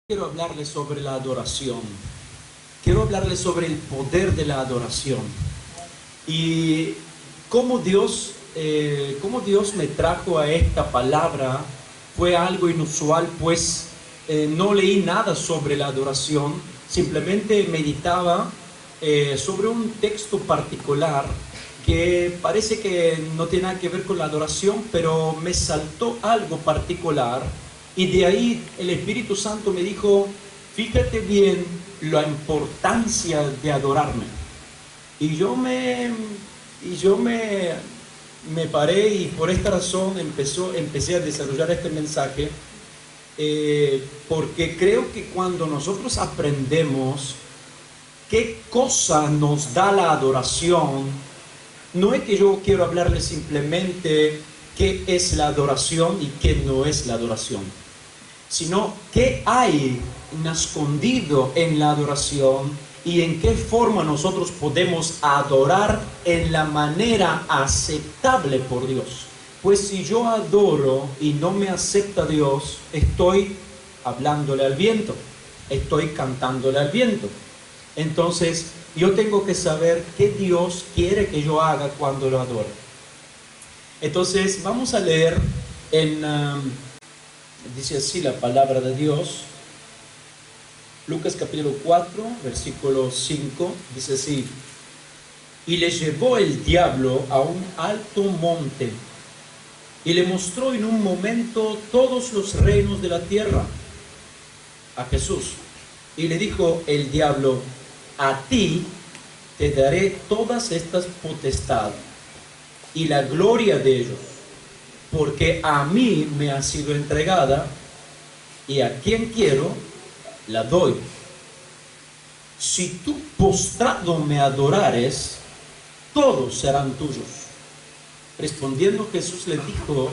Quiero hablarles sobre la adoración. Quiero hablarles sobre el poder de la adoración. Y cómo Dios me trajo a esta palabra fue algo inusual, pues no leí nada sobre la adoración. Simplemente meditaba sobre un texto particular que parece que no tiene nada que ver con la adoración, pero me saltó algo particular. Y de ahí el Espíritu Santo me dijo, fíjate bien la importancia de adorarme. Y yo me paré y por esta razón empecé a desarrollar este mensaje, porque creo que cuando nosotros aprendemos qué cosa nos da la adoración, no es que yo quiero hablarles simplemente qué es la adoración y qué no es la adoración, sino qué hay escondido en la adoración y en qué forma nosotros podemos adorar en la manera aceptable por Dios. Pues si yo adoro y no me acepta Dios, estoy hablándole al viento, estoy cantándole al viento. Entonces yo tengo que saber qué Dios quiere que yo haga cuando lo adore. Entonces vamos a leer dice así la palabra de Dios, Lucas capítulo 4, versículo 5, dice así: y le llevó el diablo a un alto monte, y le mostró en un momento todos los reinos de la tierra a Jesús. Y le dijo el diablo: a ti te daré todas estas potestades y la gloria de ellos, porque a mí me ha sido entregada, y a quien quiero la doy. Si tú postrado me adorares, todos serán tuyos. Respondiendo Jesús le dijo: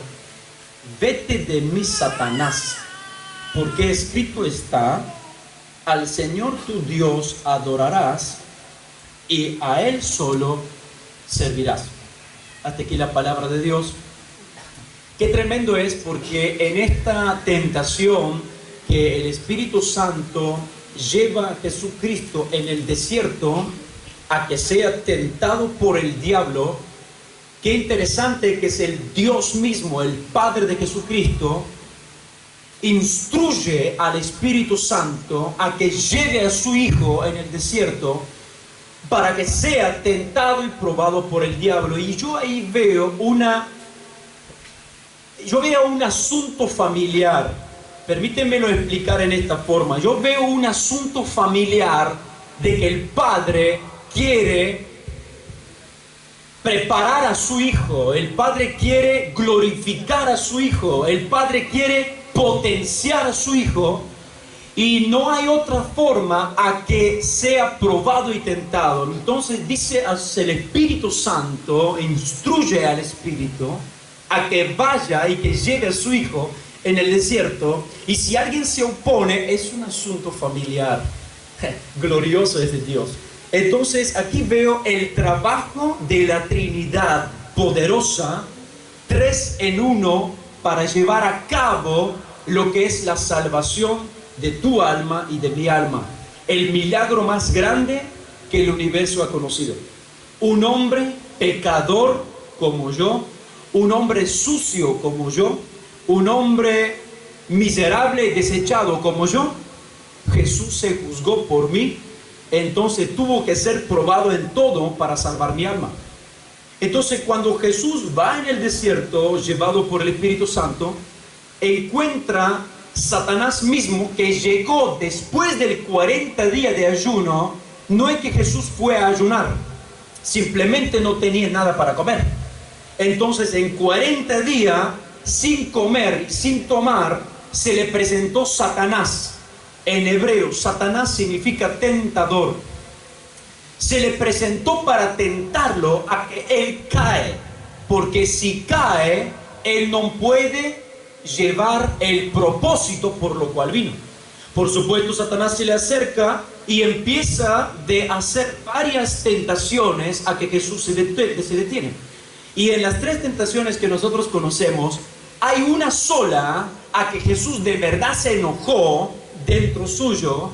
vete de mí, Satanás, porque escrito está: al Señor tu Dios adorarás, y a Él solo servirás. Hasta aquí la palabra de Dios. Qué tremendo es, porque en esta tentación que el Espíritu Santo lleva a Jesucristo en el desierto a que sea tentado por el diablo, qué interesante que es el Dios mismo, el Padre de Jesucristo, instruye al Espíritu Santo a que lleve a su Hijo en el desierto para que sea tentado y probado por el diablo. Y yo ahí veo un asunto familiar. Permítanmelo explicar en esta forma. Yo veo un asunto familiar de que el padre quiere preparar a su hijo, el padre quiere glorificar a su hijo, el padre quiere potenciar a su hijo, y no hay otra forma a que sea probado y tentado. Entonces dice el Espíritu Santo, instruye al Espíritu a que vaya y que lleve a su hijo en el desierto, y si alguien se opone, es un asunto familiar. Glorioso es Dios. Entonces aquí veo el trabajo de la Trinidad poderosa, 3 en 1, para llevar a cabo lo que es la salvación de tu alma y de mi alma. El milagro más grande que el universo ha conocido. Un hombre pecador como yo, un hombre sucio como yo, un hombre miserable y desechado como yo, Jesús se juzgó por mí. Entonces tuvo que ser probado en todo para salvar mi alma. Entonces cuando Jesús va en el desierto, llevado por el Espíritu Santo, encuentra Satanás mismo, que llegó después del 40 días de ayuno. No es que Jesús fue a ayunar, simplemente no tenía nada para comer. Entonces en 40 días, sin comer, sin tomar, se le presentó Satanás. En hebreo, Satanás significa tentador. Se le presentó para tentarlo a que él cae, porque si cae, él no puede llevar el propósito por lo cual vino. Por supuesto, Satanás se le acerca y empieza de hacer varias tentaciones a que Jesús se detiene. Y en las 3 tentaciones que nosotros conocemos, hay una sola a que Jesús de verdad se enojó dentro suyo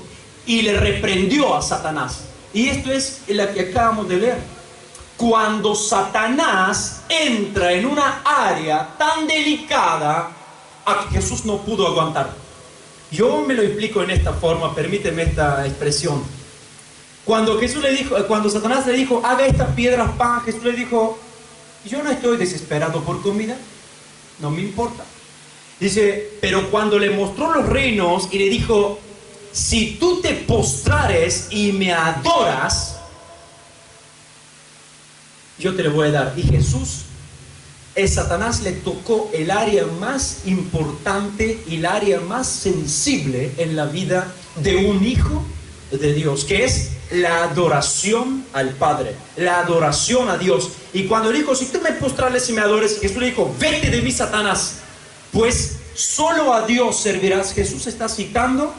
y le reprendió a Satanás. Y esto es la que acabamos de leer. Cuando Satanás entra en una área tan delicada a que Jesús no pudo aguantar. Yo me lo explico en esta forma, permíteme esta expresión. Cuando Satanás le dijo, haga estas piedras pan, Jesús le dijo, yo no estoy desesperado por comida, no me importa. Dice, pero cuando le mostró los reinos y le dijo, si tú te postrares y me adoras, yo te lo voy a dar. Y Jesús, Satanás le tocó el área más importante y el área más sensible en la vida de un hijo de Dios, que es la adoración al Padre, la adoración a Dios. Y cuando dijo, si tú me postrares y me adores, Jesús le dijo, vete de mí, Satanás, pues solo a Dios servirás. Jesús está citando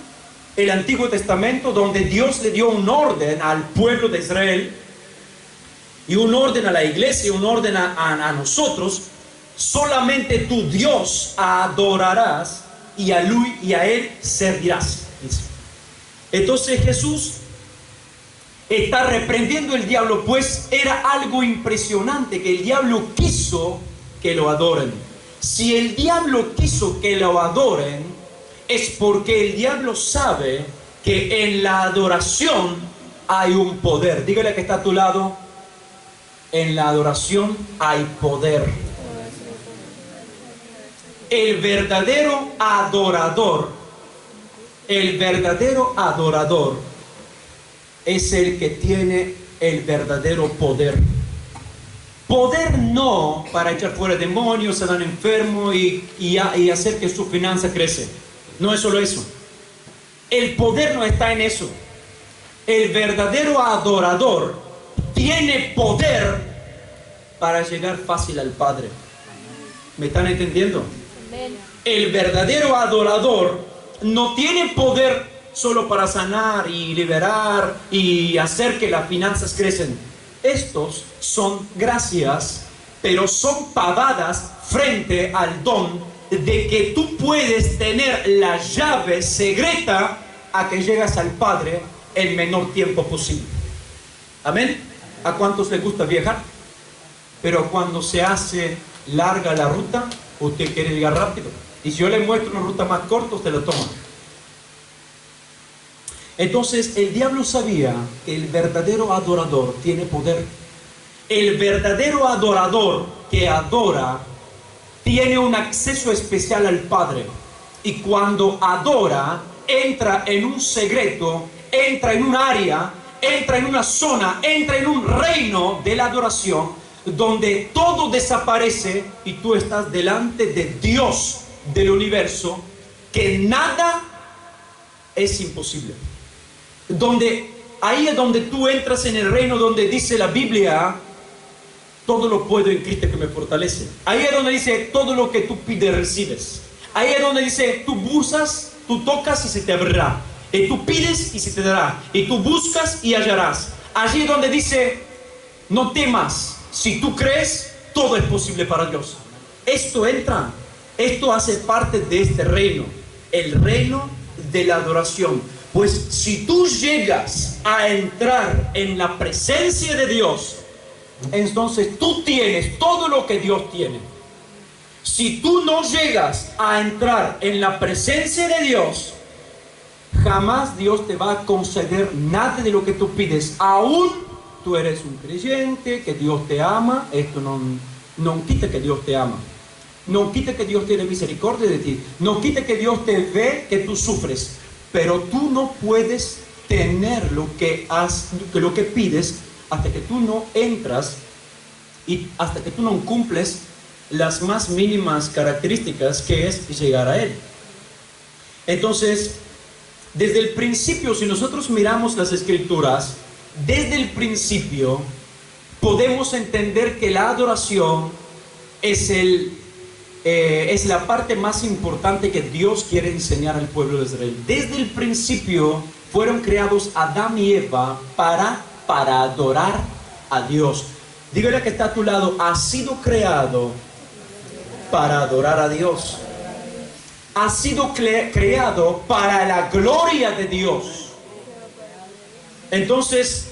el Antiguo Testamento, donde Dios le dio un orden al pueblo de Israel y un orden a la iglesia, un orden a nosotros. Solamente tu Dios adorarás y a Él servirás. Entonces Jesús está reprendiendo al diablo, pues era algo impresionante que el diablo quiso que lo adoren. Si el diablo quiso que lo adoren, es porque el diablo sabe que en la adoración hay un poder. Dígale que está a tu lado, en la adoración hay poder. El verdadero adorador es el que tiene el verdadero poder. Poder no para echar fuera demonios, sanar enfermos y hacer que su finanza crece. No es solo eso. El poder no está en eso. El verdadero adorador tiene poder para llegar fácil al Padre. ¿Me están entendiendo? El verdadero adorador no tiene poder solo para sanar y liberar y hacer que las finanzas crecen. Estos son gracias, pero son pagadas frente al don de que tú puedes tener la llave secreta a que llegas al Padre el menor tiempo posible. Amén. ¿A cuántos les gusta viajar? Pero cuando se hace larga la ruta, usted quiere llegar rápido. Y si yo le muestro una ruta más corta, usted la toma. Entonces el diablo sabía que el verdadero adorador tiene poder. El verdadero adorador que adora tiene un acceso especial al Padre. Y cuando adora, entra en un secreto, entra en un área, entra en una zona, entra en un reino de la adoración, donde todo desaparece y tú estás delante de Dios del universo, que nada es imposible. Ahí es donde tú entras en el reino donde dice la Biblia, todo lo puedo en Cristo que me fortalece. Ahí es donde dice, todo lo que tú pides recibes. Ahí es donde dice, tú buscas, tú tocas y se te abrirá. Y tú pides y se te dará. Y tú buscas y hallarás. Allí es donde dice, no temas. Si tú crees, todo es posible para Dios. Esto hace parte de este reino, el reino de la adoración. Pues si tú llegas a entrar en la presencia de Dios, entonces tú tienes todo lo que Dios tiene. Si tú no llegas a entrar en la presencia de Dios, jamás Dios te va a conceder nada de lo que tú pides. Aún tú eres un creyente, que Dios te ama. Esto no quita que Dios te ama. No quita que Dios tiene misericordia de ti. No quita que Dios te ve que tú sufres. Pero tú no puedes tener lo que pides hasta que tú no entras y hasta que tú no cumples las más mínimas características, que es llegar a Él. Entonces, desde el principio, si nosotros miramos las Escrituras, desde el principio podemos entender que la adoración es la parte más importante que Dios quiere enseñar al pueblo de Israel. Desde el principio fueron creados Adán y Eva para adorar a Dios. Dígale que está a tu lado, ha sido creado para adorar a Dios. ha sido creado para la gloria de Dios. Entonces,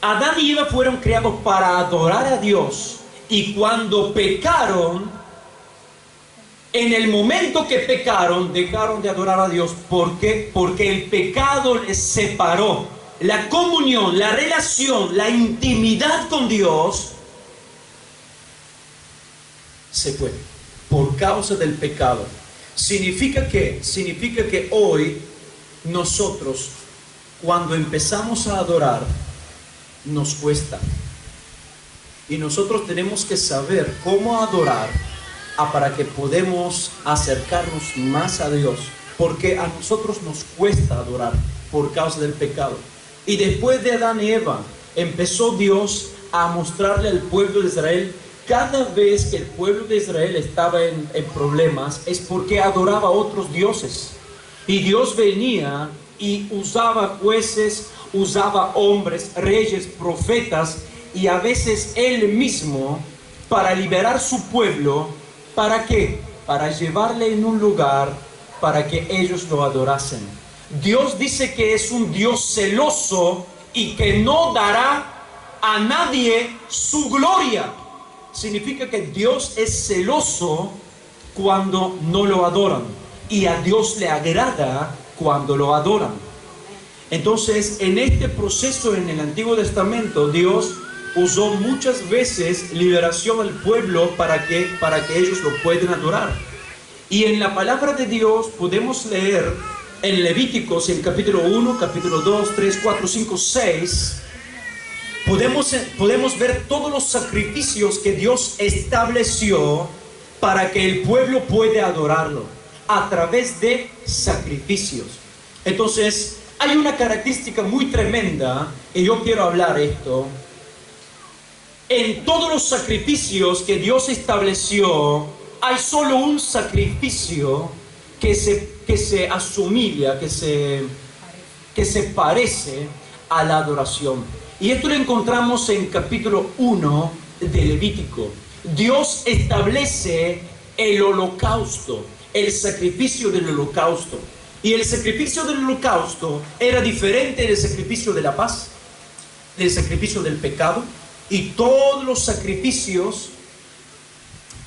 Adán y Eva fueron creados para adorar a Dios. Y cuando pecaron, en el momento que pecaron, dejaron de adorar a Dios. ¿Por qué? Porque el pecado les separó. La comunión, la relación, la intimidad con Dios se fue por causa del pecado. Significa que hoy nosotros, cuando empezamos a adorar, nos cuesta. Y nosotros tenemos que saber cómo adorar para que podamos acercarnos más a Dios. Porque a nosotros nos cuesta adorar por causa del pecado. Y después de Adán y Eva, empezó Dios a mostrarle al pueblo de Israel. Cada vez que el pueblo de Israel estaba en problemas, es porque adoraba a otros dioses. Y Dios venía y usaba jueces, usaba hombres, reyes, profetas, y a veces Él mismo, para liberar su pueblo. ¿Para qué? Para llevarle en un lugar para que ellos lo adorasen. Dios dice que es un Dios celoso y que no dará a nadie su gloria. Significa que Dios es celoso cuando no lo adoran, y a Dios le agrada cuando lo adoran. Entonces, en este proceso en el Antiguo Testamento, Dios usó muchas veces liberación al pueblo para que ellos lo puedan adorar. Y en la palabra de Dios podemos leer en Levíticos, en capítulo 1, capítulo 2, 3, 4, 5, 6, podemos ver todos los sacrificios que Dios estableció para que el pueblo pueda adorarlo a través de sacrificios. Entonces, hay una característica muy tremenda, y yo quiero hablar esto. En todos los sacrificios que Dios estableció, hay solo un sacrificio que se asimila, que se parece a la adoración. Y esto lo encontramos en capítulo 1 de Levítico. Dios establece el holocausto, el sacrificio del holocausto. Y el sacrificio del holocausto era diferente del sacrificio de la paz, del sacrificio del pecado, y todos los sacrificios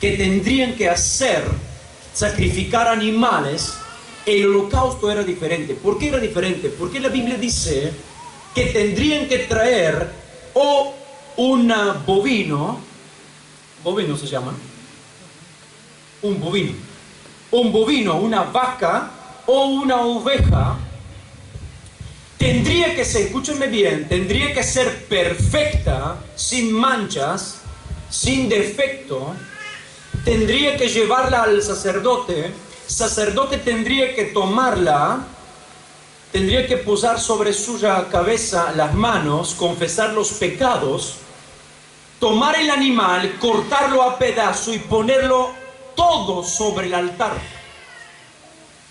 que tendrían que hacer, sacrificar animales. El holocausto era diferente. ¿Por qué era diferente? Porque la Biblia dice que tendrían que traer o un bovino se llama, un bovino, una vaca o una oveja. Tendría que ser, escúchenme bien, tendría que ser perfecta, sin manchas, sin defecto. Tendría que llevarla al sacerdote. Sacerdote tendría que tomarla, tendría que posar sobre su cabeza las manos, confesar los pecados, tomar el animal, cortarlo a pedazos y ponerlo todo sobre el altar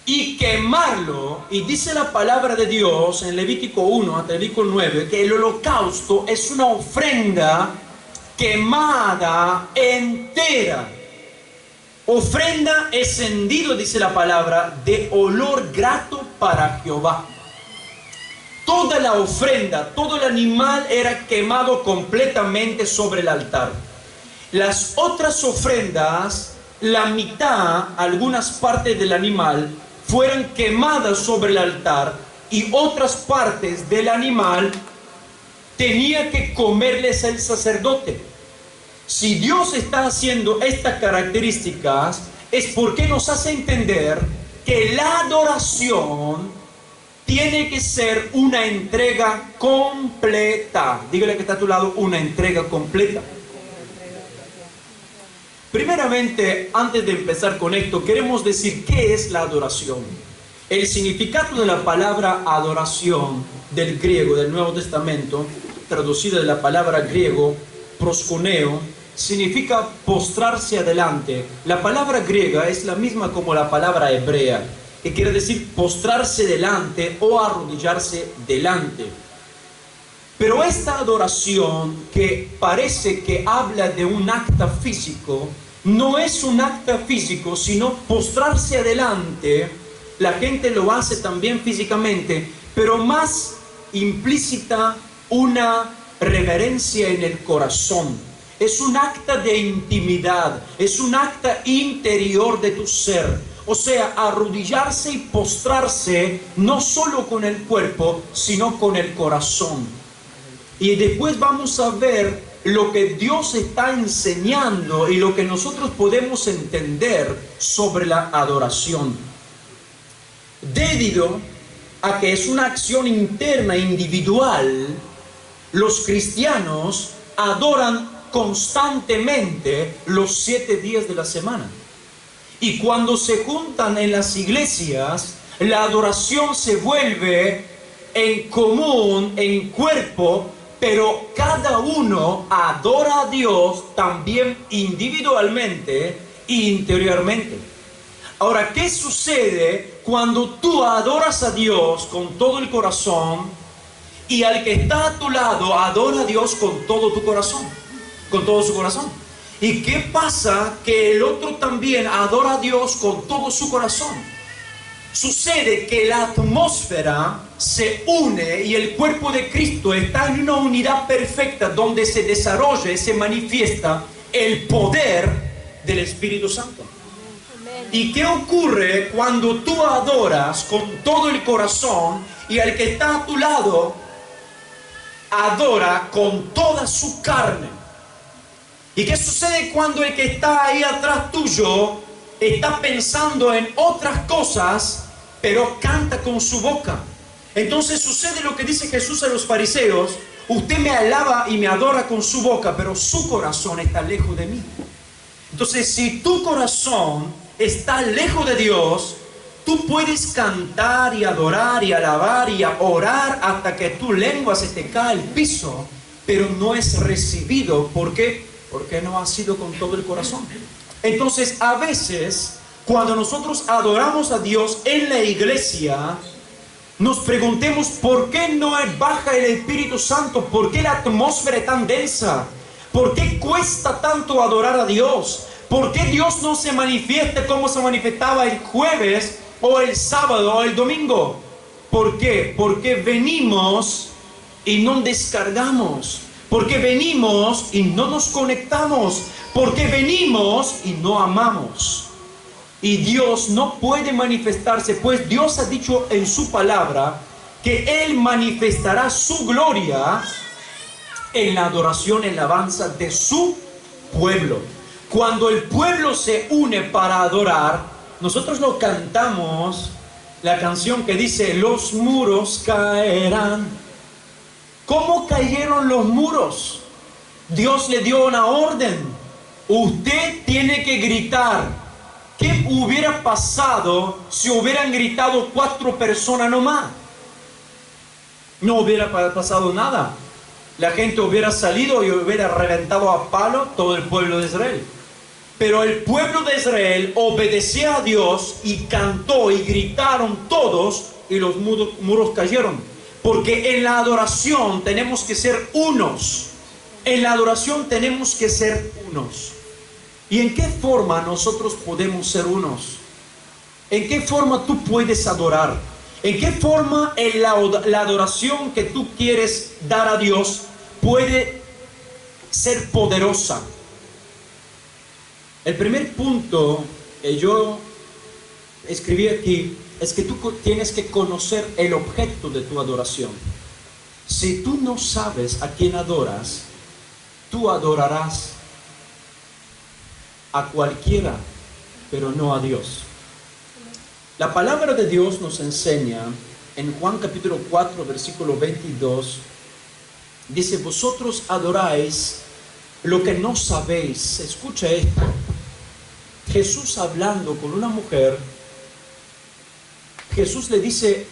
y quemarlo. Y dice la palabra de Dios en Levítico 1 hasta Levítico 9 que el holocausto es una ofrenda quemada entera. Ofrenda encendido, dice la palabra, de olor grato para Jehová. Toda la ofrenda, todo el animal era quemado completamente sobre el altar. Las otras ofrendas, la mitad, algunas partes del animal, fueron quemadas sobre el altar, y otras partes del animal tenía que comerles el sacerdote. Si Dios está haciendo estas características, es porque nos hace entender que la adoración tiene que ser una entrega completa. Dígale que está a tu lado, una entrega completa. Primeramente, antes de empezar con esto, queremos decir qué es la adoración. El significado de la palabra adoración del griego, del Nuevo Testamento, traducida de la palabra griego proskuneo, significa postrarse adelante. La palabra griega es la misma como la palabra hebrea, que quiere decir postrarse delante o arrodillarse delante. Pero esta adoración, que parece que habla de un acto físico, no es un acto físico, sino postrarse adelante. La gente lo hace también físicamente, pero más implícita una reverencia en el corazón. Es un acto de intimidad, es un acto interior de tu ser. O sea, arrodillarse y postrarse no solo con el cuerpo, sino con el corazón. Y después vamos a ver lo que Dios está enseñando y lo que nosotros podemos entender sobre la adoración. Debido a que es una acción interna, individual, los cristianos adoran constantemente los 7 días de la semana. Y cuando se juntan en las iglesias, la adoración se vuelve en común, en cuerpo, pero cada uno adora a Dios también individualmente e interiormente. Ahora, ¿qué sucede cuando tú adoras a Dios con todo el corazón y al que está a tu lado adora a Dios con todo tu corazón, con todo su corazón? ¿Y qué pasa que el otro también adora a Dios con todo su corazón? Sucede que la atmósfera se une y el cuerpo de Cristo está en una unidad perfecta donde se desarrolla y se manifiesta el poder del Espíritu Santo. ¿Y qué ocurre cuando tú adoras con todo el corazón y al que está a tu lado adora con toda su carne? ¿Y qué sucede cuando el que está ahí atrás tuyo está pensando en otras cosas, pero canta con su boca? Entonces sucede lo que dice Jesús a los fariseos: usted me alaba y me adora con su boca, pero su corazón está lejos de mí. Entonces, si tu corazón está lejos de Dios, tú puedes cantar y adorar y alabar y orar hasta que tu lengua se te cae al piso, pero no es recibido. ¿Por qué? Porque no ha sido con todo el corazón. Entonces, a veces, cuando nosotros adoramos a Dios en la iglesia, nos preguntemos por qué no baja el Espíritu Santo, por qué la atmósfera es tan densa, por qué cuesta tanto adorar a Dios, por qué Dios no se manifiesta como se manifestaba el jueves o el sábado o el domingo. ¿Por qué? Porque venimos y no descargamos. Porque venimos y no nos conectamos. Porque venimos y no amamos. Y Dios no puede manifestarse, pues Dios ha dicho en su palabra que Él manifestará su gloria en la adoración, en la alabanza de su pueblo. Cuando el pueblo se une para adorar, nosotros lo cantamos, la canción que dice: los muros caerán. ¿Cómo cayeron los muros? Dios le dio una orden: usted tiene que gritar. ¿Qué hubiera pasado si hubieran gritado 4 personas nomás? No hubiera pasado nada. La gente hubiera salido y hubiera reventado a palo todo el pueblo de Israel. Pero el pueblo de Israel obedeció a Dios y cantó y gritaron todos, y los muros cayeron. Porque en la adoración tenemos que ser unos. En la adoración tenemos que ser unos. ¿Y en qué forma nosotros podemos ser unos? ¿En qué forma tú puedes adorar? ¿En qué forma la adoración que tú quieres dar a Dios puede ser poderosa? El primer punto que yo escribí aquí es que tú tienes que conocer el objeto de tu adoración. Si tú no sabes a quién adoras, tú adorarás a cualquiera, pero no a Dios. La palabra de Dios nos enseña en Juan capítulo 4, versículo 22, dice: vosotros adoráis lo que no sabéis. Escucha esto. Jesús hablando con una mujer, Jesús le dice: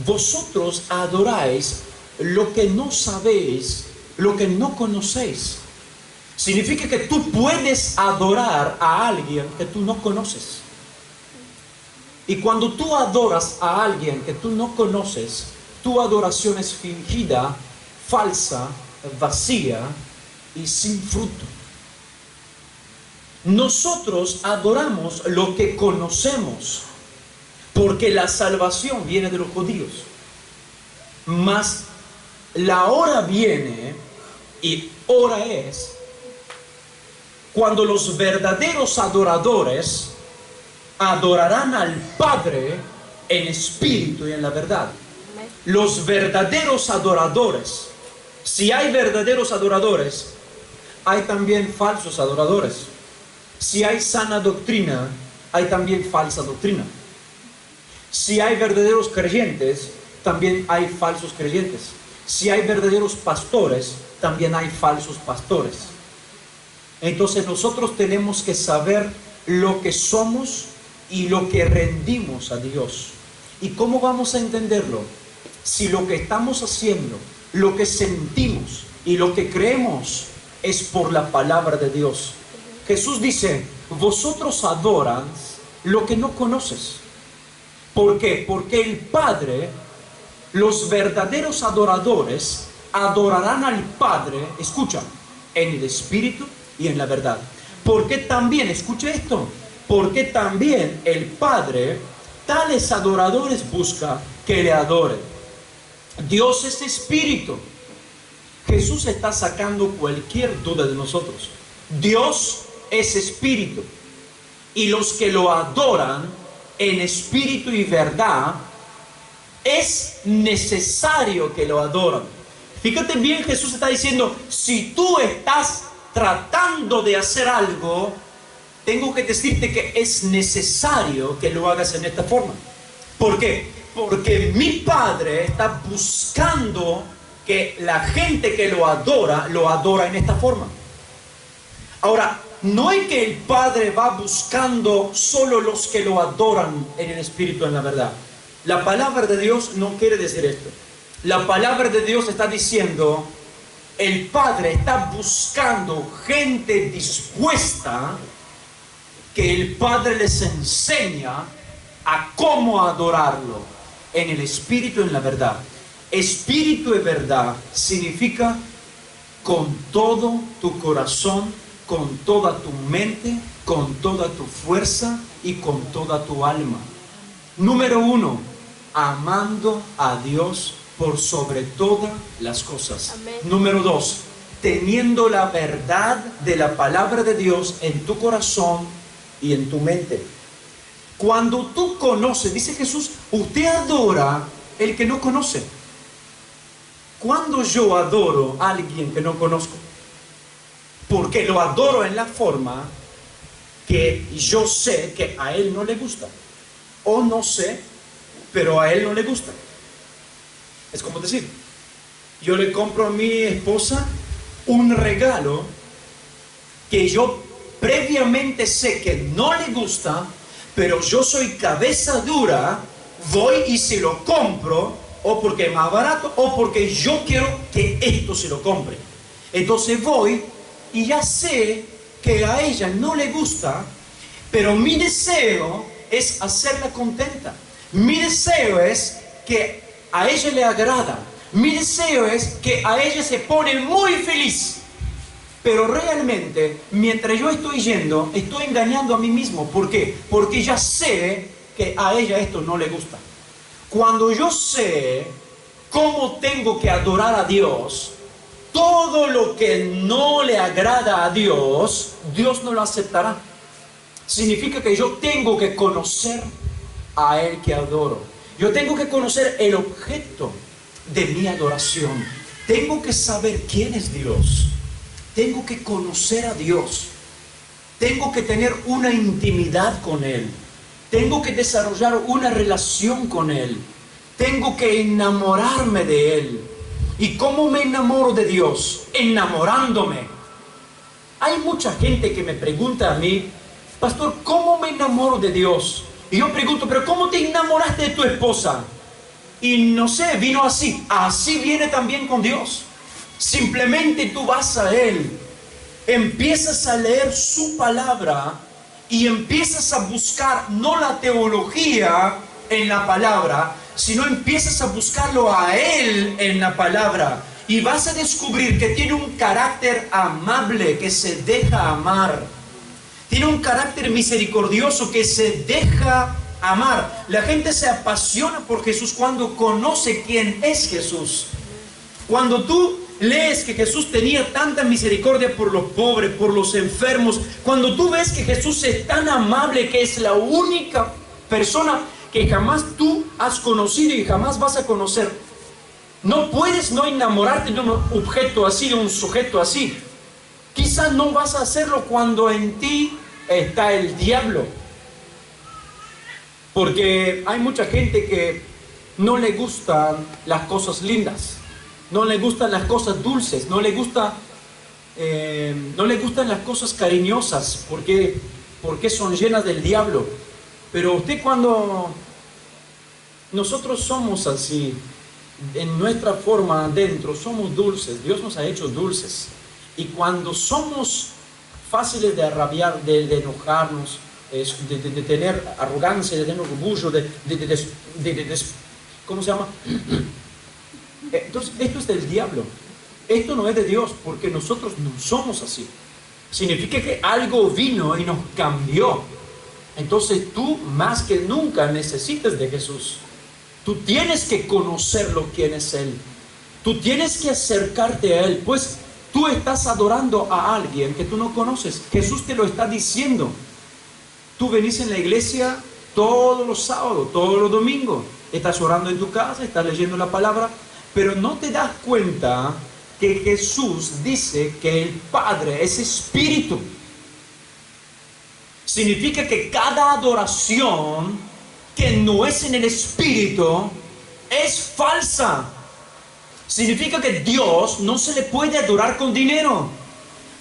vosotros adoráis lo que no sabéis, lo que no conocéis. Significa que tú puedes adorar a alguien que tú no conoces. Y cuando tú adoras a alguien que tú no conoces, tu adoración es fingida, falsa, vacía y sin fruto. Nosotros adoramos lo que conocemos, porque la salvación viene de los judíos. Mas la hora viene, y hora es, cuando los verdaderos adoradores adorarán al Padre en espíritu y en la verdad. Los verdaderos adoradores. Si hay verdaderos adoradores, hay también falsos adoradores. Si hay sana doctrina, hay también falsa doctrina. Si hay verdaderos creyentes, también hay falsos creyentes. Si hay verdaderos pastores, también hay falsos pastores. Entonces nosotros tenemos que saber lo que somos y lo que rendimos a Dios. ¿Y cómo vamos a entenderlo? Si lo que estamos haciendo, lo que sentimos y lo que creemos es por la palabra de Dios. Jesús dice, vosotros adoran lo que no conoces. ¿Por qué? Porque el Padre, los verdaderos adoradores, adorarán al Padre, escucha, en el Espíritu y en la verdad. Porque también, escucha esto, porque también el Padre, tales adoradores busca que le adoren. Dios es Espíritu. Jesús está sacando cualquier duda de nosotros. Dios es Espíritu. Y los que lo adoran en espíritu y verdad, es necesario que lo adoren. Fíjate bien, Jesús está diciendo, si tú estás tratando de hacer algo, tengo que decirte que es necesario que lo hagas en esta forma. ¿Por qué? Porque mi Padre está buscando que la gente que lo adora en esta forma. Ahora, no es que el Padre va buscando solo los que lo adoran en el Espíritu, en la verdad. La palabra de Dios no quiere decir esto. La palabra de Dios está diciendo, el Padre está buscando gente dispuesta, que el Padre les enseña a cómo adorarlo en el Espíritu, en la verdad. Espíritu y verdad significa con todo tu corazón, con toda tu mente, con toda tu fuerza y con toda tu alma. Número 1, amando a Dios por sobre todas las cosas. Amén. Número 2, teniendo la verdad de la palabra de Dios en tu corazón y en tu mente. Cuando tú conoces, dice Jesús, usted adora el que no conoce. Cuando yo adoro a alguien que no conozco, porque lo adoro en la forma que yo sé que a él no le gusta, o no sé, pero a él no le gusta. Es como decir, yo le compro a mi esposa un regalo que yo previamente sé que no le gusta, pero yo soy cabeza dura, voy y se lo compro, o porque es más barato, o porque yo quiero que esto se lo compre. Entonces voy y ya sé que a ella no le gusta, pero mi deseo es hacerla contenta. Mi deseo es que a ella le agrada. Mi deseo es que a ella se pone muy feliz. Pero realmente, mientras yo estoy yendo, estoy engañando a mí mismo. ¿Por qué? Porque ya sé que a ella esto no le gusta. Cuando yo sé cómo tengo que adorar a Dios, todo lo que no le agrada a Dios, Dios no lo aceptará. Significa que yo tengo que conocer a Él que adoro. Yo tengo que conocer el objeto de mi adoración. Tengo que saber quién es Dios. Tengo que conocer a Dios. Tengo que tener una intimidad con Él. Tengo que desarrollar una relación con Él. Tengo que enamorarme de Él. ¿Y cómo me enamoro de Dios? Enamorándome. Hay mucha gente que me pregunta a mí, pastor, ¿cómo me enamoro de Dios? Y yo pregunto, ¿pero cómo te enamoraste de tu esposa? Y no sé, vino así. Así viene también con Dios. Simplemente tú vas a Él, empiezas a leer su palabra y empiezas a buscar no la teología en la palabra, sino empiezas a buscarlo a Él en la palabra. Y vas a descubrir que tiene un carácter amable, que se deja amar. Tiene un carácter misericordioso que se deja amar. La gente se apasiona por Jesús cuando conoce quién es Jesús. Cuando tú lees que Jesús tenía tanta misericordia por los pobres, por los enfermos, cuando tú ves que Jesús es tan amable, que es la única persona que jamás tú has conocido y jamás vas a conocer, no puedes no enamorarte de un objeto así, de un sujeto así. Quizás no vas a hacerlo cuando en ti está el diablo. Porque hay mucha gente que no le gustan las cosas lindas, no le gustan las cosas dulces, no le gustan las cosas cariñosas, porque son llenas del diablo. Pero usted, cuando nosotros somos así, en nuestra forma adentro, somos dulces, Dios nos ha hecho dulces. Y cuando somos fáciles de rabiar, de enojarnos, de tener arrogancia, de tener orgullo, ¿cómo se llama? Entonces, esto es del diablo. Esto no es de Dios, porque nosotros no somos así. Significa que algo vino y nos cambió. Entonces tú más que nunca necesitas de Jesús. Tú tienes que conocerlo, quién es Él. Tú tienes que acercarte a Él, pues tú estás adorando a alguien que tú no conoces. Jesús te lo está diciendo. Tú venís en la iglesia todos los sábados, todos los domingos. Estás orando en tu casa, estás leyendo la palabra, pero no te das cuenta que Jesús dice que el Padre es espíritu. Significa que cada adoración que no es en el espíritu es falsa. Significa que Dios no se le puede adorar con dinero.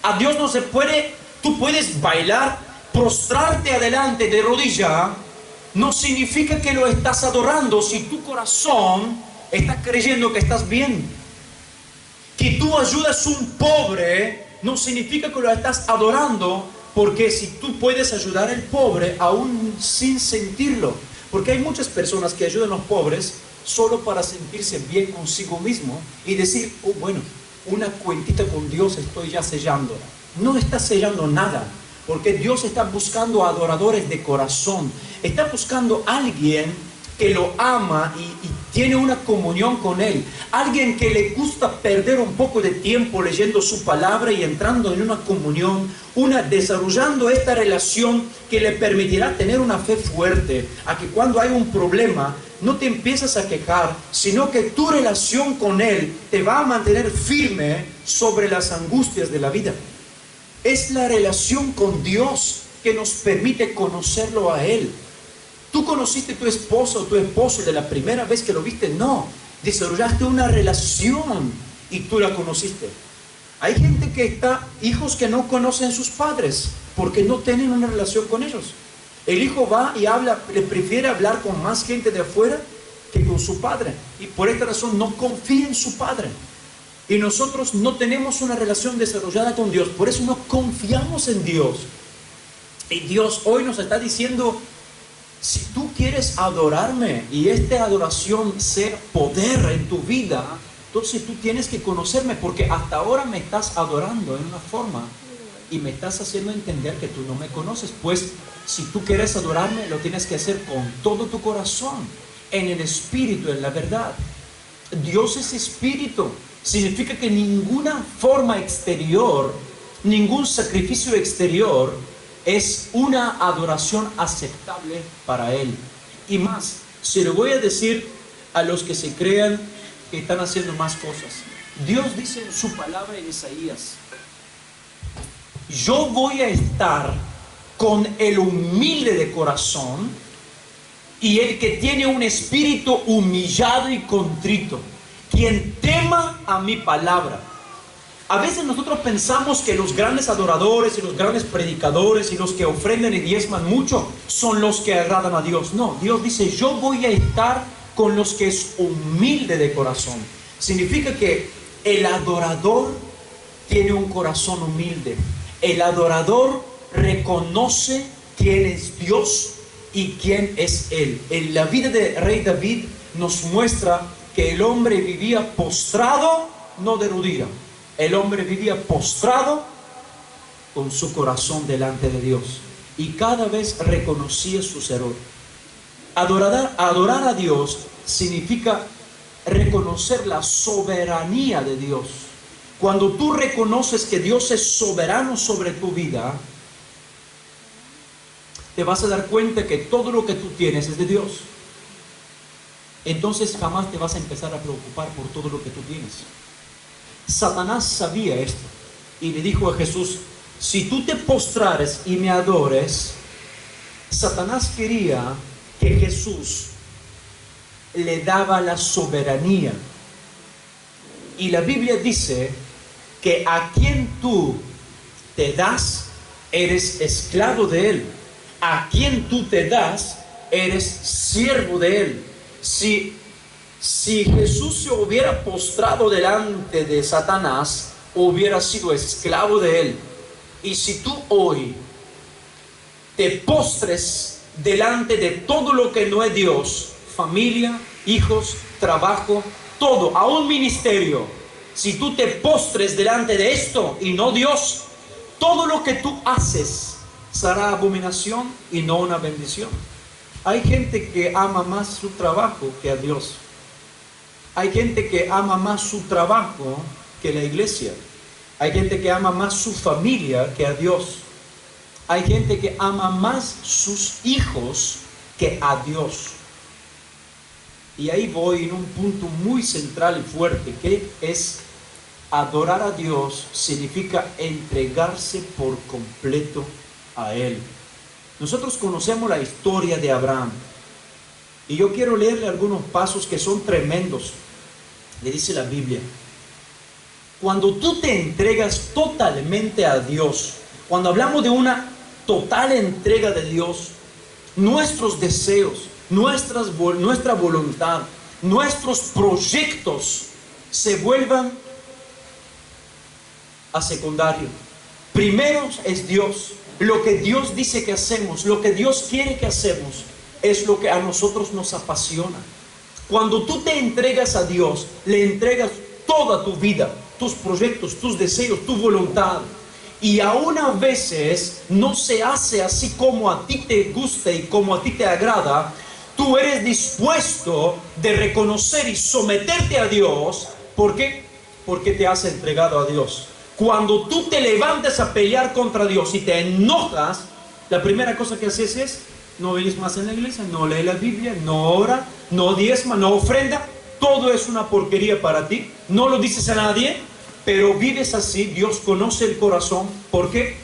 A Dios no se puede, tú puedes bailar, prostrarte adelante de rodilla, no significa que lo estás adorando si tu corazón está creyendo que estás bien. Que tú ayudas a un pobre no significa que lo estás adorando, porque si tú puedes ayudar al pobre aún sin sentirlo, porque hay muchas personas que ayudan a los pobres solo para sentirse bien consigo mismo y decir, oh, bueno, una cuentita con Dios estoy ya sellando. No estás sellando nada, porque Dios está buscando adoradores de corazón. Está buscando a alguien que lo ama y tiene una comunión con Él. Alguien que le gusta perder un poco de tiempo leyendo su palabra y entrando en una comunión, desarrollando esta relación que le permitirá tener una fe fuerte, a que cuando hay un problema no te empiezas a quejar, sino que tu relación con Él te va a mantener firme sobre las angustias de la vida. Es la relación con Dios que nos permite conocerlo a Él. ¿Tú conociste a tu esposo o tu esposo de la primera vez que lo viste? No, desarrollaste una relación y tú la conociste. Hay gente que hijos que no conocen a sus padres porque no tienen una relación con ellos. El hijo va y habla, le prefiere hablar con más gente de afuera que con su padre, y por esta razón no confía en su padre. Y nosotros no tenemos una relación desarrollada con Dios, por eso no confiamos en Dios. Y Dios hoy nos está diciendo, si tú quieres adorarme y esta adoración sea poder en tu vida, entonces tú tienes que conocerme, porque hasta ahora me estás adorando en una forma y me estás haciendo entender que tú no me conoces. Pues si tú quieres adorarme, lo tienes que hacer con todo tu corazón, en el espíritu, en la verdad. Dios es espíritu. Significa que ninguna forma exterior, ningún sacrificio exterior es una adoración aceptable para Él. Y más, se lo voy a decir a los que se crean que están haciendo más cosas. Dios dice en su palabra en Isaías, yo voy a estar con el humilde de corazón y el que tiene un espíritu humillado y contrito, quien tema a mi palabra. A veces nosotros pensamos que los grandes adoradores y los grandes predicadores y los que ofrendan y diezman mucho son los que agradan a Dios. No, Dios dice, yo voy a estar con los que es humilde de corazón. Significa que el adorador tiene un corazón humilde. El adorador reconoce quién es Dios y quién es Él. En la vida de Rey David nos muestra que el hombre vivía postrado, no de rodilla. El hombre vivía postrado con su corazón delante de Dios y cada vez reconocía sus errores. Adorar a Dios significa reconocer la soberanía de Dios. Cuando tú reconoces que Dios es soberano sobre tu vida, te vas a dar cuenta que todo lo que tú tienes es de Dios. Entonces jamás te vas a empezar a preocupar por todo lo que tú tienes. Satanás sabía esto y le dijo a Jesús: si tú te postrares y me adores. Satanás quería que Jesús le daba la soberanía. Y la Biblia dice que a quien tú te das, eres esclavo de él. A quien tú te das, eres siervo de él. Si Jesús se hubiera postrado delante de Satanás, hubiera sido esclavo de él. Y si tú hoy te postres delante de todo lo que no es Dios, familia, hijos, trabajo, todo, aún ministerio, si tú te postres delante de esto y no Dios, todo lo que tú haces será abominación y no una bendición. Hay gente que ama más su trabajo que a Dios. Hay gente que ama más su trabajo que la iglesia. Hay gente que ama más su familia que a Dios. Hay gente que ama más sus hijos que a Dios. Y ahí voy en un punto muy central y fuerte, que es adorar a Dios significa entregarse por completo a Él. Nosotros conocemos la historia de Abraham. Y yo quiero leerle algunos pasos que son tremendos. Le dice la Biblia: cuando tú te entregas totalmente a Dios, cuando hablamos de una total entrega de Dios, nuestros deseos, nuestra voluntad, nuestros proyectos se vuelvan a secundario. Primero es Dios. Lo que Dios dice que hacemos, lo que Dios quiere que hacemos, es lo que a nosotros nos apasiona. Cuando tú te entregas a Dios, le entregas toda tu vida, tus proyectos, tus deseos, tu voluntad. Y aún a veces no se hace así como a ti te gusta y como a ti te agrada. Tú eres dispuesto de reconocer y someterte a Dios. ¿Por qué? Porque te has entregado a Dios. Cuando tú te levantas a pelear contra Dios y te enojas, la primera cosa que haces es: no vienes más en la iglesia, no lee la Biblia, no ora, no diezma, no ofrenda. Todo es una porquería para ti. No lo dices a nadie, pero vives así. Dios conoce el corazón. ¿Por qué?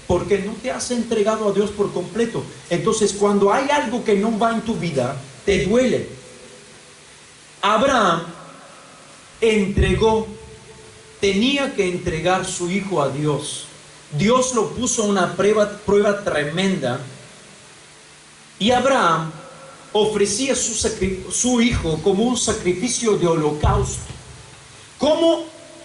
Porque no te has entregado a Dios por completo. Entonces, cuando hay algo que no va en tu vida, te duele. Abraham tenía que entregar su hijo a Dios. Dios lo puso a una prueba tremenda. Y Abraham ofrecía su hijo como un sacrificio de holocausto.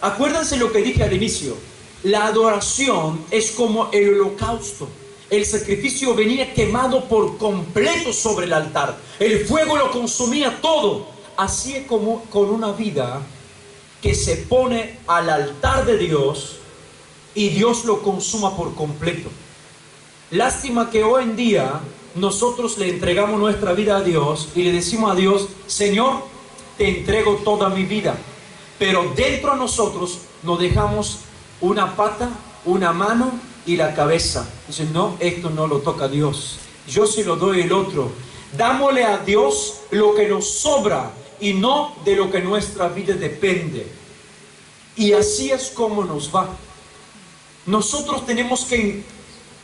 Acuérdense lo que dije al inicio: la adoración es como el holocausto. El sacrificio venía quemado por completo sobre el altar. El fuego lo consumía todo. Así es como con una vida que se pone al altar de Dios y Dios lo consuma por completo. Lástima que hoy en día nosotros le entregamos nuestra vida a Dios y le decimos a Dios: Señor, te entrego toda mi vida. Pero dentro de nosotros nos dejamos una pata, una mano y la cabeza. Dicen: no, esto no lo toca a Dios. Yo sí lo doy el otro. Dámosle a Dios lo que nos sobra y no de lo que nuestra vida depende. Y así es como nos va. Nosotros tenemos que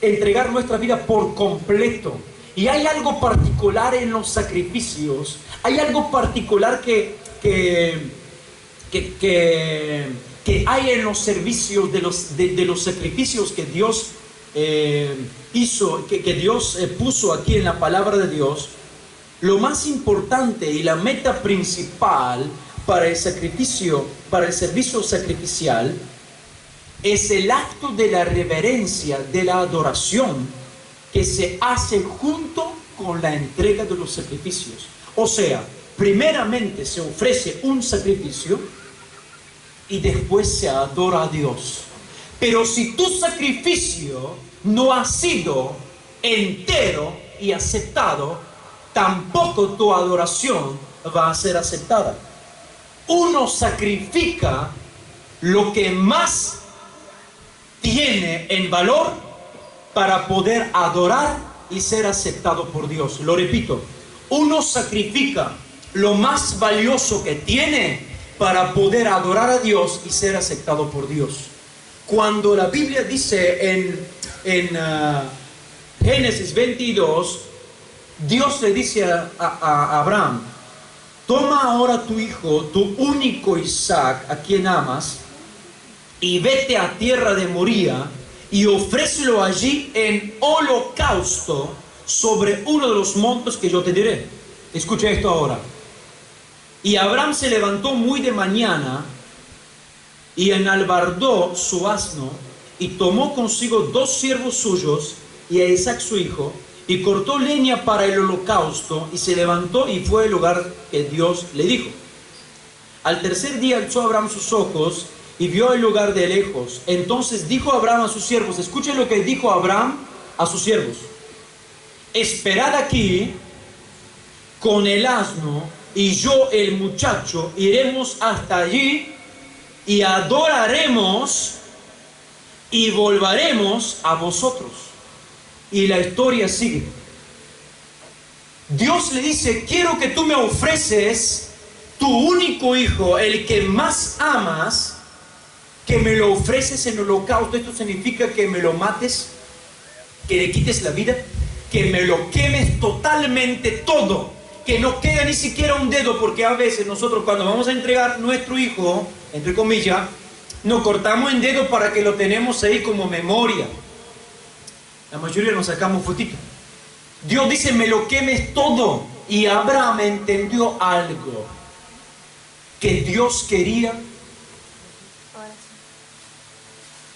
entregar nuestra vida por completo. Y hay algo particular en los sacrificios. Hay algo particular que hay en los servicios de los sacrificios que Dios hizo, que Dios puso aquí en la palabra de Dios. Lo más importante y la meta principal para el sacrificio, para el servicio sacrificial, es el acto de la reverencia, de la adoración, que se hace junto con la entrega de los sacrificios. O sea, primeramente se ofrece un sacrificio y después se adora a Dios. Pero si tu sacrificio no ha sido entero y aceptado, tampoco tu adoración va a ser aceptada. Uno sacrifica lo que más tiene en valor para poder adorar y ser aceptado por Dios. Lo repito, uno sacrifica lo más valioso que tiene para poder adorar a Dios y ser aceptado por Dios. Cuando la Biblia dice en Génesis 22, Dios le dice a Abraham: toma ahora tu hijo, tu único Isaac, a quien amas, y vete a tierra de Moría y ofrécelo allí en holocausto sobre uno de los montes que yo te diré. Escucha esto ahora. Y Abraham se levantó muy de mañana y enalbardó su asno y tomó consigo 2 siervos suyos y a Isaac su hijo, y cortó leña para el holocausto, y se levantó y fue al lugar que Dios le dijo. Al tercer día alzó Abraham sus ojos y vio el lugar de lejos. Entonces dijo Abraham a sus siervos, escuchen lo que dijo Abraham a sus siervos: esperad aquí con el asno, y yo, el muchacho, iremos hasta allí y adoraremos y volveremos a vosotros. Y la historia sigue. Dios le dice: quiero que tú me ofreces tu único hijo, el que más amas, que me lo ofreces en holocausto. Esto significa que me lo mates, que le quites la vida, que me lo quemes totalmente todo, que no queda ni siquiera un dedo, porque a veces nosotros cuando vamos a entregar nuestro hijo, entre comillas, nos cortamos el dedo para que lo tenemos ahí como memoria. La mayoría nos sacamos fotito. Dios dice: me lo quemes todo. Y Abraham entendió algo, que Dios quería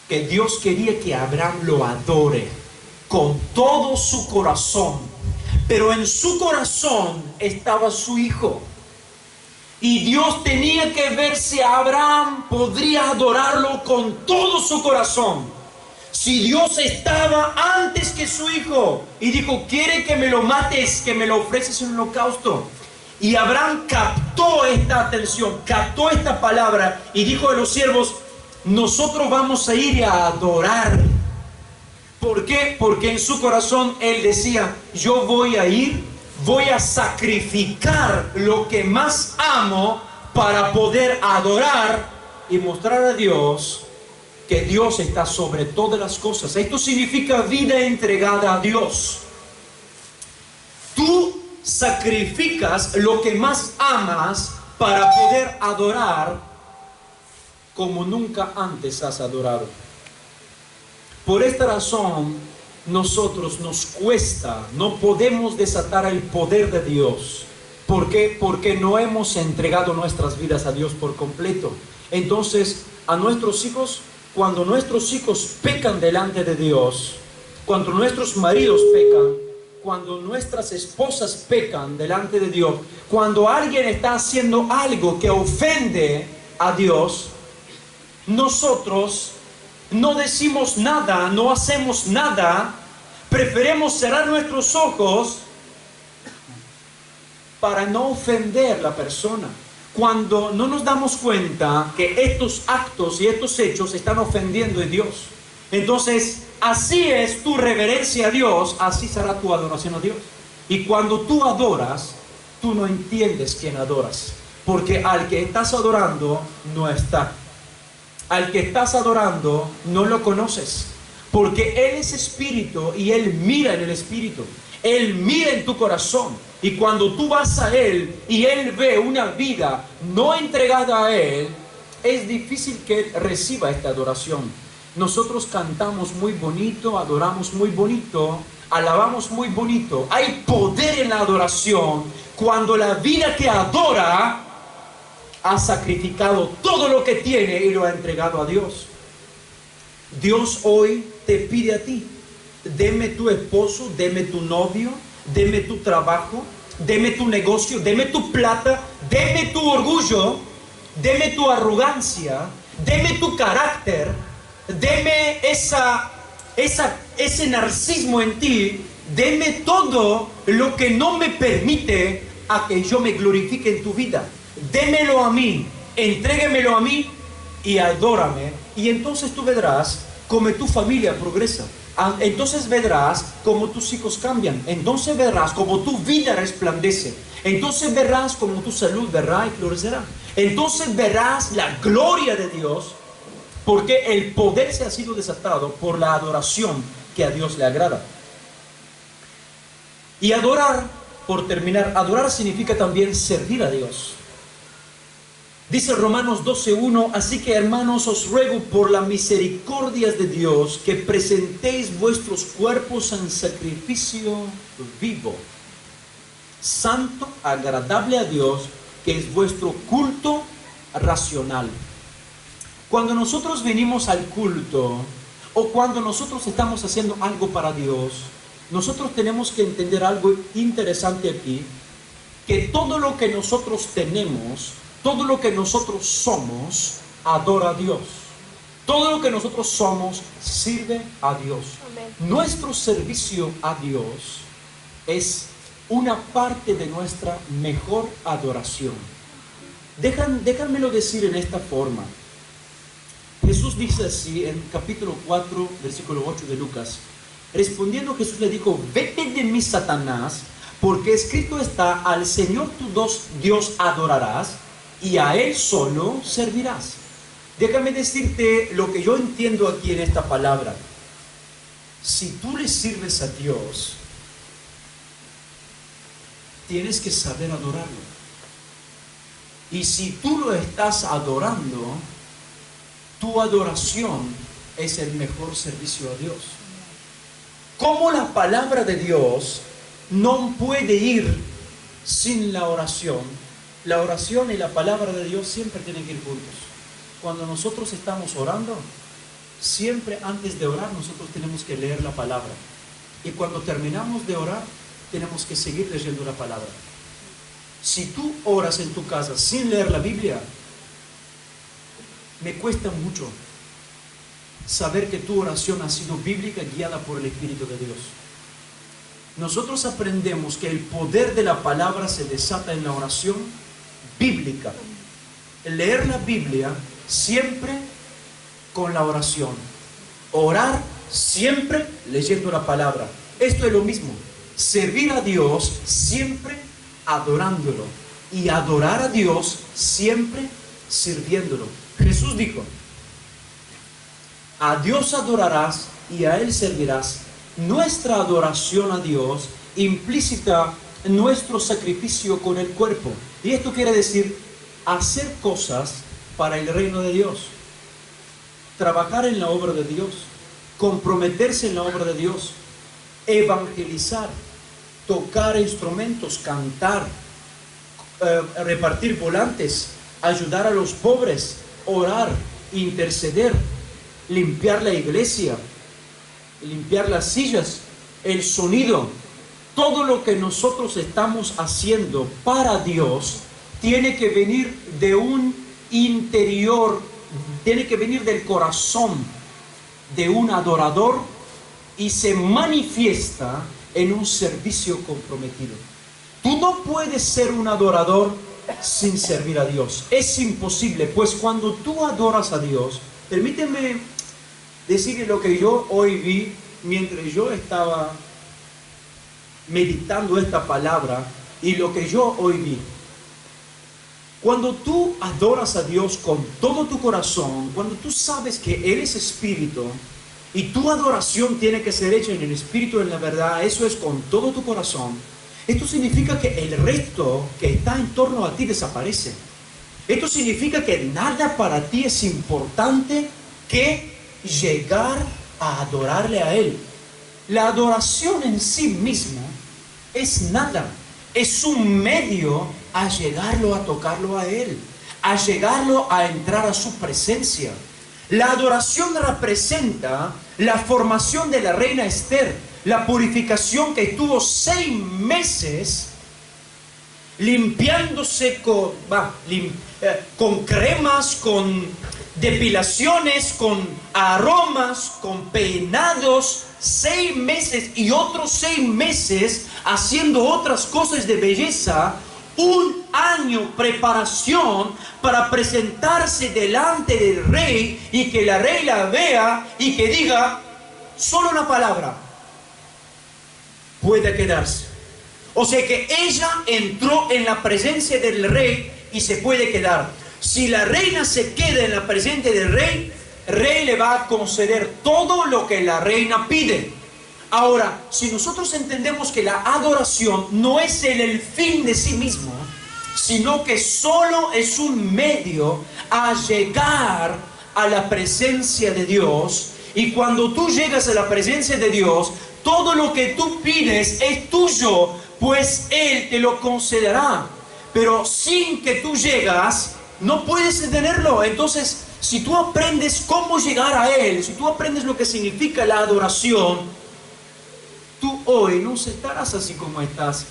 que Abraham lo adore con todo su corazón. Pero en su corazón estaba su hijo. Y Dios tenía que ver si Abraham podría adorarlo con todo su corazón. Si Dios estaba antes que su hijo y dijo: quiere que me lo mates, que me lo ofreces en holocausto. Y Abraham captó esta atención, captó esta palabra y dijo a los siervos: nosotros vamos a ir a adorar. ¿Por qué? Porque en su corazón él decía: yo voy a ir, voy a sacrificar lo que más amo para poder adorar y mostrar a Dios que Dios está sobre todas las cosas. Esto significa vida entregada a Dios. Tú sacrificas lo que más amas para poder adorar como nunca antes has adorado. Por esta razón, nosotros nos cuesta, no podemos desatar el poder de Dios. ¿Por qué? Porque no hemos entregado nuestras vidas a Dios por completo. Entonces, a nuestros hijos, cuando nuestros hijos pecan delante de Dios, cuando nuestros maridos pecan, cuando nuestras esposas pecan delante de Dios, cuando alguien está haciendo algo que ofende a Dios, nosotros no decimos nada, no hacemos nada, preferimos cerrar nuestros ojos para no ofender a la persona, cuando no nos damos cuenta que estos actos y estos hechos están ofendiendo a Dios. Entonces, así es tu reverencia a Dios, así será tu adoración a Dios. Y cuando tú adoras, tú no entiendes quién adoras, porque al que estás adorando no está. Al que estás adorando no lo conoces, porque Él es espíritu y Él mira en el espíritu. Él mira en tu corazón, y cuando tú vas a Él y Él ve una vida no entregada a Él, es difícil que Él reciba esta adoración. Nosotros cantamos muy bonito, adoramos muy bonito, alabamos muy bonito. Hay poder en la adoración cuando la vida que adora ha sacrificado todo lo que tiene y lo ha entregado a Dios. Dios hoy te pide a ti: deme tu esposo, deme tu novio, deme tu trabajo, deme tu negocio, deme tu plata, deme tu orgullo, deme tu arrogancia, deme tu carácter, deme ese narcisismo en ti, deme todo lo que no me permite a que yo me glorifique en tu vida. Démelo a mí, entréguemelo a mí y adórame. Y entonces tú verás cómo tu familia progresa. Entonces verás cómo tus hijos cambian. Entonces verás cómo tu vida resplandece. Entonces verás cómo tu salud verá y florecerá. Entonces verás la gloria de Dios, porque el poder se ha sido desatado por la adoración que a Dios le agrada. Y adorar, por terminar, adorar significa también servir a Dios. Dice Romanos 12:1, así que hermanos os ruego por las misericordias de Dios que presentéis vuestros cuerpos en sacrificio vivo, santo, agradable a Dios, que es vuestro culto racional. Cuando nosotros venimos al culto o cuando nosotros estamos haciendo algo para Dios, nosotros tenemos que entender algo interesante aquí, que todo lo que nosotros tenemos, todo lo que nosotros somos, adora a Dios. Todo lo que nosotros somos sirve a Dios. Amén. Nuestro servicio a Dios es una parte de nuestra mejor adoración. Déjenmelo decir en esta forma. Jesús dice así en capítulo 4, versículo 8 de Lucas. Respondiendo Jesús le dijo, vete de mí, Satanás, porque escrito está, al Señor tu Dios adorarás y a Él solo servirás. Déjame decirte lo que yo entiendo aquí en esta palabra. Si tú le sirves a Dios, tienes que saber adorarlo. Y si tú lo estás adorando, tu adoración es el mejor servicio a Dios. Como la palabra de Dios no puede ir sin la oración. La oración y la palabra de Dios siempre tienen que ir juntos. Cuando nosotros estamos orando, siempre antes de orar nosotros tenemos que leer la palabra. Y cuando terminamos de orar, tenemos que seguir leyendo la palabra. Si tú oras en tu casa sin leer la Biblia, me cuesta mucho saber que tu oración ha sido bíblica, guiada por el Espíritu de Dios. Nosotros aprendemos que el poder de la palabra se desata en la oración bíblica. Leer la Biblia siempre con la oración. Orar siempre leyendo la palabra. Esto es lo mismo. Servir a Dios siempre adorándolo. Y adorar a Dios siempre sirviéndolo. Jesús dijo, a Dios adorarás y a Él servirás. Nuestra adoración a Dios implícita nuestro sacrificio con el cuerpo. Y esto quiere decir hacer cosas para el reino de Dios. Trabajar en la obra de Dios. Comprometerse en la obra de Dios. Evangelizar. Tocar instrumentos, cantar, repartir volantes, ayudar a los pobres, orar, interceder, limpiar la iglesia, limpiar las sillas, el sonido. Todo lo que nosotros estamos haciendo para Dios tiene que venir de un interior, tiene que venir del corazón de un adorador y se manifiesta en un servicio comprometido. Tú no puedes ser un adorador sin servir a Dios. Es imposible, pues cuando tú adoras a Dios, permíteme decirle lo que yo hoy vi mientras yo estaba meditando esta palabra y lo que yo hoy vi. Cuando tú adoras a Dios con todo tu corazón, cuando tú sabes que Él es espíritu y tu adoración tiene que ser hecha en el espíritu, en la verdad, eso es con todo tu corazón. Esto significa que el resto que está en torno a ti desaparece. Esto significa que nada para ti es importante que llegar a adorarle a Él. La adoración en sí misma es nada. Es un medio a llegarlo, a tocarlo a Él, a llegarlo a entrar a su presencia. La adoración representa la formación de la reina Esther, la purificación que estuvo 6 meses limpiándose con cremas, depilaciones, con aromas, con peinados, 6 meses y otros 6 meses haciendo otras cosas de belleza, un año preparación para presentarse delante del rey y que la rey la vea y que diga solo una palabra: puede quedarse. O sea que ella entró en la presencia del rey y se puede quedar. Si la reina se queda en la presencia del rey, el rey le va a conceder todo lo que la reina pide. Ahora, si nosotros entendemos que la adoración no es el fin de sí mismo, sino que solo es un medio a llegar a la presencia de Dios, y cuando tú llegas a la presencia de Dios, todo lo que tú pides es tuyo, pues Él te lo concederá. Pero sin que tú llegas, no puedes tenerlo. Entonces, si tú aprendes cómo llegar a Él, si tú aprendes lo que significa la adoración, tú hoy no estarás así como estás,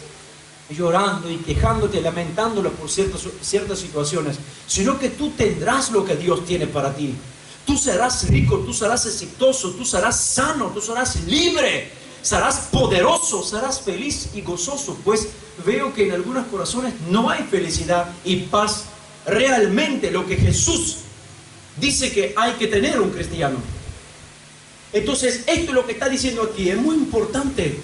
llorando y quejándote, lamentándolo por ciertas situaciones, sino que tú tendrás lo que Dios tiene para ti. Tú serás rico, tú serás exitoso, tú serás sano, tú serás libre, serás poderoso, serás feliz y gozoso. Pues veo que en algunos corazones no hay felicidad y paz, realmente lo que Jesús dice que hay que tener un cristiano. Entonces, esto es lo que está diciendo aquí, es muy importante.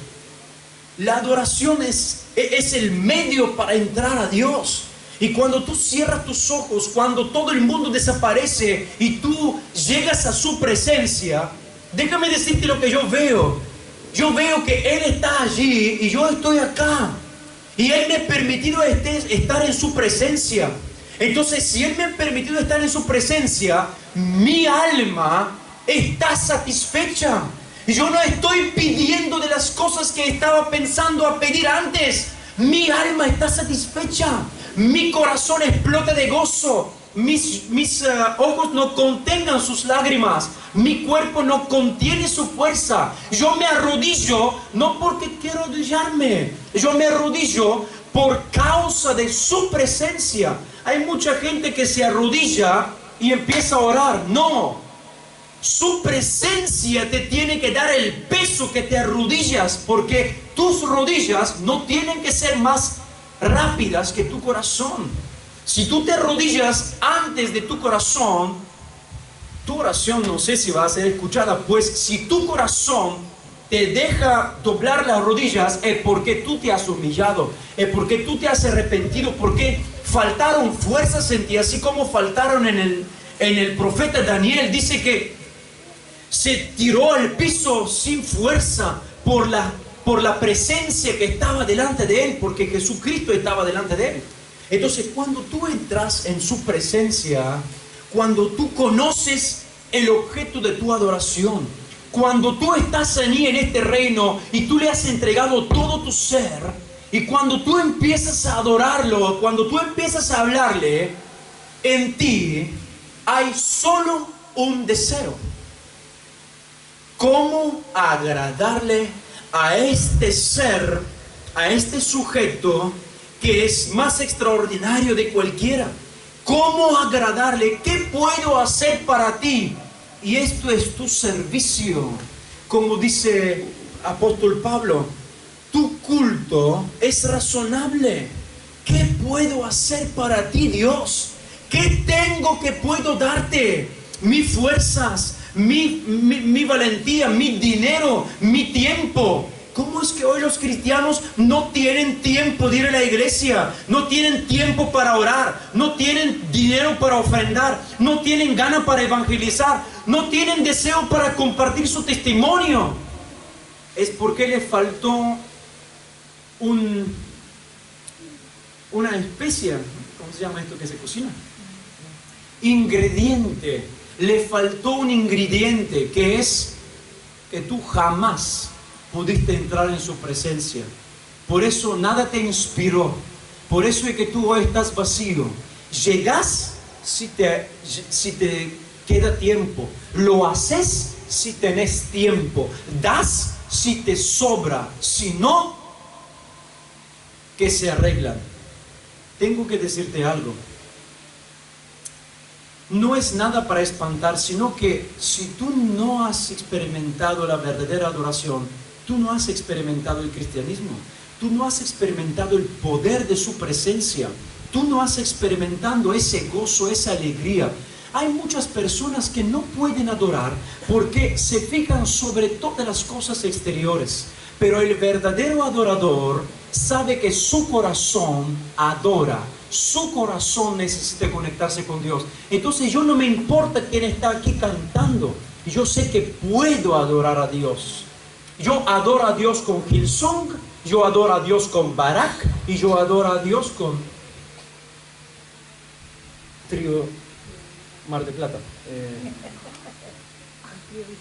La adoración es el medio para entrar a Dios. Y cuando tú cierras tus ojos, cuando todo el mundo desaparece y tú llegas a su presencia, déjame decirte lo que yo veo. Yo veo que Él está allí y yo estoy acá. Y Él me ha permitido estar en su presencia. Entonces, si Él me ha permitido estar en su presencia, mi alma está satisfecha. Yo no estoy pidiendo de las cosas que estaba pensando a pedir antes. Mi alma está satisfecha. Mi corazón explota de gozo. Mis ojos no contengan sus lágrimas. Mi cuerpo no contiene su fuerza. Yo me arrodillo no porque quiero arrodillarme. Yo me arrodillo por causa de su presencia. Hay mucha gente que se arrodilla y empieza a orar. No. Su presencia te tiene que dar el peso que te arrodillas, porque tus rodillas no tienen que ser más rápidas que tu corazón. Si tú te arrodillas antes de tu corazón, tu oración no sé si va a ser escuchada. Pues si tu corazón te deja doblar las rodillas, es porque tú te has humillado, es porque tú te has arrepentido, porque faltaron fuerzas en ti, así como faltaron en el profeta Daniel. Dice que se tiró al piso sin fuerza por la presencia que estaba delante de él, porque Jesucristo estaba delante de él. Entonces, cuando tú entras en su presencia, cuando tú conoces el objeto de tu adoración, cuando tú estás allí en este reino y tú le has entregado todo tu ser, y cuando tú empiezas a adorarlo, cuando tú empiezas a hablarle, en ti hay solo un deseo: cómo agradarle a este ser, a este sujeto que es más extraordinario de cualquiera. ¿Cómo agradarle? ¿Qué puedo hacer para ti? Y esto es tu servicio. Como dice apóstol Pablo, tu culto es razonable. ¿Qué puedo hacer para ti, Dios? ¿Qué tengo que puedo darte? Mis fuerzas, mi valentía, mi dinero, mi tiempo. ¿Cómo es que hoy los cristianos no tienen tiempo de ir a la iglesia? No tienen tiempo para orar, no tienen dinero para ofrendar, no tienen ganas para evangelizar, no tienen deseo para compartir su testimonio. Es porque les faltó una especie, ¿cómo se llama esto que se cocina? Ingrediente. Le faltó un ingrediente, que es que tú jamás pudiste entrar en su presencia. Por eso nada te inspiró. Por eso es que tú hoy estás vacío. Llegas si te queda tiempo. Lo haces si tenés tiempo. Das si te sobra. Si no, que se arreglan. Tengo que decirte algo. no es nada para espantar, sino que si tú no has experimentado la verdadera adoración, tú no has experimentado el cristianismo, tú no has experimentado el poder de su presencia, tú no has experimentado ese gozo, esa alegría. Hay muchas personas que no pueden adorar porque se fijan sobre todas las cosas exteriores, pero el verdadero adorador sabe que su corazón adora. Su corazón necesita conectarse con Dios. Entonces yo no me importa quién está aquí cantando. Yo sé que puedo adorar a Dios. Yo adoro a Dios con Hillsong, yo adoro a Dios con Barak y yo adoro a Dios con Trío Mar de Plata.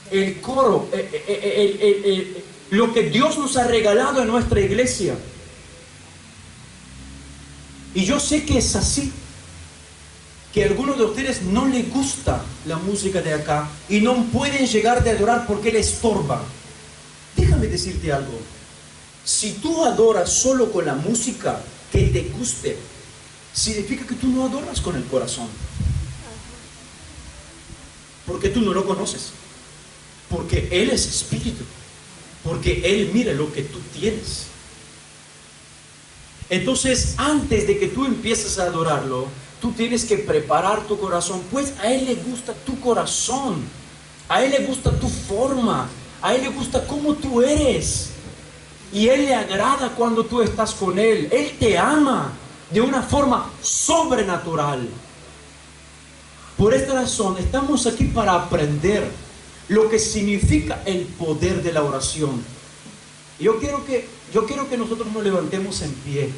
El coro, lo que Dios nos ha regalado en nuestra iglesia. Y yo sé que es así, que a algunos de ustedes no les gusta la música de acá y no pueden llegar de adorar porque les estorba. Déjame decirte algo, si tú adoras solo con la música que te guste, significa que tú no adoras con el corazón, porque tú no lo conoces, porque Él es espíritu, porque Él mira lo que tú tienes. Entonces, antes de que tú empieces a adorarlo, tú tienes que preparar tu corazón, pues a Él le gusta tu corazón, a Él le gusta tu forma, a Él le gusta cómo tú eres, y Él le agrada cuando tú estás con Él. Él te ama de una forma sobrenatural. Por esta razón, estamos aquí para aprender lo que significa el poder de la oración. Yo quiero que nosotros nos levantemos en pie.